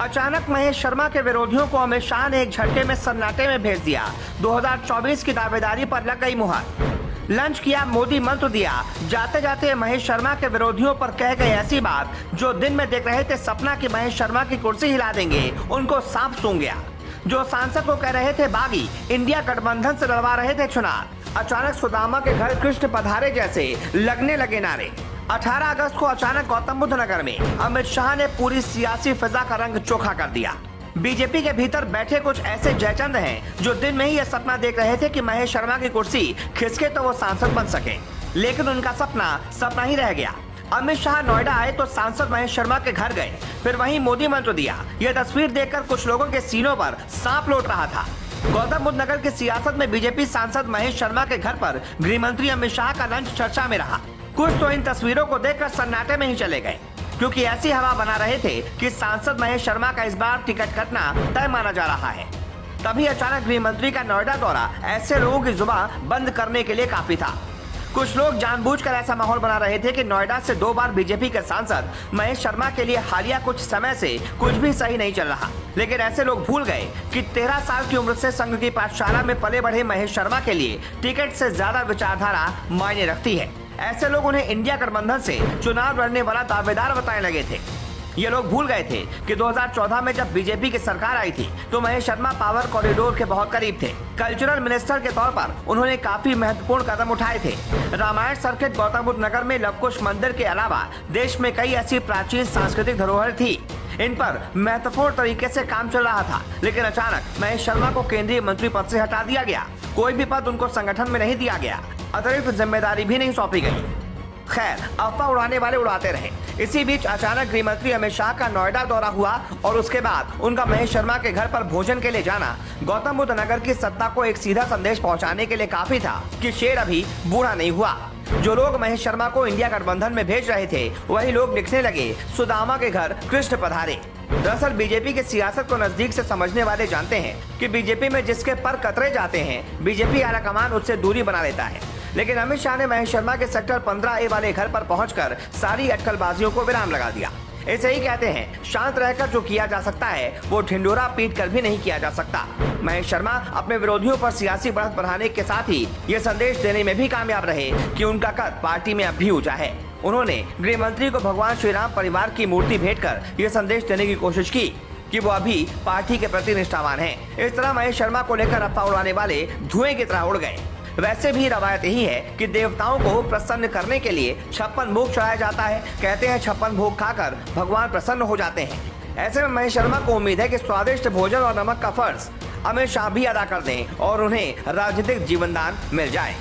अचानक महेश शर्मा के विरोधियों को अमित शाह ने एक झटके में सन्नाटे में भेज दिया। 2024 की दावेदारी पर लग गई मुहर। लंच किया, मोदी मंत्र दिया। जाते जाते महेश शर्मा के विरोधियों पर कह गए ऐसी बात जो दिन में देख रहे थे सपना कि महेश शर्मा की कुर्सी हिला देंगे, उनको सांप सूंघ गया। जो सांसद को कह रहे थे बागी, इंडिया गठबंधन से लड़वा रहे थे चुनाव, अचानक सुदामा के घर कृष्ण पधारे जैसे लगने लगे नारे। 18 अगस्त को अचानक गौतम बुद्ध नगर में अमित शाह ने पूरी सियासी फिजा का रंग चोखा कर दिया। बीजेपी के भीतर बैठे कुछ ऐसे जयचंद हैं जो दिन में ही यह सपना देख रहे थे कि महेश शर्मा की कुर्सी खिसके तो वो सांसद बन सके, लेकिन उनका सपना ही रह गया। अमित शाह नोएडा आए तो सांसद महेश शर्मा के घर गए, फिर वहीं मोदी मंत्र दिया। यह तस्वीर देखकर कुछ लोगों के सीनों पर सांप लौट रहा था। गौतम बुद्ध नगर की सियासत में बीजेपी सांसद महेश शर्मा के घर पर गृह मंत्री अमित शाह का लंच चर्चा में रहा। कुछ तो इन तस्वीरों को देखकर सन्नाटे में ही चले गए, क्योंकि ऐसी हवा बना रहे थे कि सांसद महेश शर्मा का इस बार टिकट कटना तय माना जा रहा है। तभी अचानक गृह मंत्री का नोएडा दौरा ऐसे लोगों की जुबान बंद करने के लिए काफी था। कुछ लोग जानबूझकर ऐसा माहौल बना रहे थे कि नोएडा से 2 बार बीजेपी के सांसद महेश शर्मा के लिए हालिया कुछ समय से कुछ भी सही नहीं चल रहा। लेकिन ऐसे लोग भूल गए कि 13 साल की उम्र से संघ की पाठशाला में पले बढ़े महेश शर्मा के लिए टिकट से ज्यादा विचारधारा मायने रखती है। ऐसे लोग उन्हें इंडिया गठबंधन से चुनाव लड़ने वाला दावेदार बताने लगे थे। ये लोग भूल गए थे कि 2014 में जब बीजेपी की सरकार आई थी तो महेश शर्मा पावर कॉरिडोर के बहुत करीब थे। कल्चरल मिनिस्टर के तौर पर उन्होंने काफी महत्वपूर्ण कदम उठाए थे। रामायण सर्किट गौतम बुद्ध नगर में लवकुश मंदिर के अलावा देश में कई ऐसी प्राचीन सांस्कृतिक धरोहर थी, इन पर महत्वपूर्ण तरीके से काम चल रहा था। लेकिन अचानक महेश शर्मा को केंद्रीय मंत्री पद से हटा दिया गया। कोई भी पद उनको संगठन में नहीं दिया गया, अतिरिक्त जिम्मेदारी भी नहीं सौंपी गई। खैर, अफवाह उड़ाने वाले उड़ाते रहे। इसी बीच अचानक गृह मंत्री अमित शाह का नोएडा दौरा हुआ और उसके बाद उनका महेश शर्मा के घर पर भोजन के लिए जाना गौतम बुद्ध नगर की सत्ता को एक सीधा संदेश पहुंचाने के लिए काफी था कि शेर अभी बूढ़ा नहीं हुआ। जो लोग महेश शर्मा को इंडिया गठबंधन में भेज रहे थे वही लोग लिखने लगे सुदामा के घर कृष्ण पधारे। दरअसल बीजेपी की सियासत को नजदीक से समझने वाले जानते हैं कि बीजेपी में जिसके पर कतरे जाते हैं बीजेपी आलाकमान उससे दूरी बना लेता है। लेकिन अमित शाह ने महेश शर्मा के सेक्टर 15A वाले घर पर पहुंचकर सारी अटकलबाजियों को विराम लगा दिया। ऐसे ही कहते हैं, शांत रहकर जो किया जा सकता है वो ढिंडोरा पीट कर भी नहीं किया जा सकता। महेश शर्मा अपने विरोधियों पर सियासी बढ़त बढ़ाने के साथ ही ये संदेश देने में भी कामयाब रहे कि उनका कद पार्टी में अब भी ऊंचा है। उन्होंने गृह मंत्री को भगवान श्री राम परिवार की मूर्ति भेंट कर ये संदेश देने की कोशिश की कि वो अभी पार्टी के प्रति निष्ठावान हैं। इस तरह महेश शर्मा को लेकर अफवाह उड़ाने वाले धुएं की तरह उड़ गए। वैसे भी रवायत यही है कि देवताओं को प्रसन्न करने के लिए 56 भोग चढ़ाया जाता है। कहते हैं 56 भोग खाकर भगवान प्रसन्न हो जाते हैं। ऐसे में महेश शर्मा को उम्मीद है कि स्वादिष्ट भोजन और नमक का फर्ज अमित शाह भी अदा कर दें और उन्हें राजनीतिक जीवनदान मिल जाए।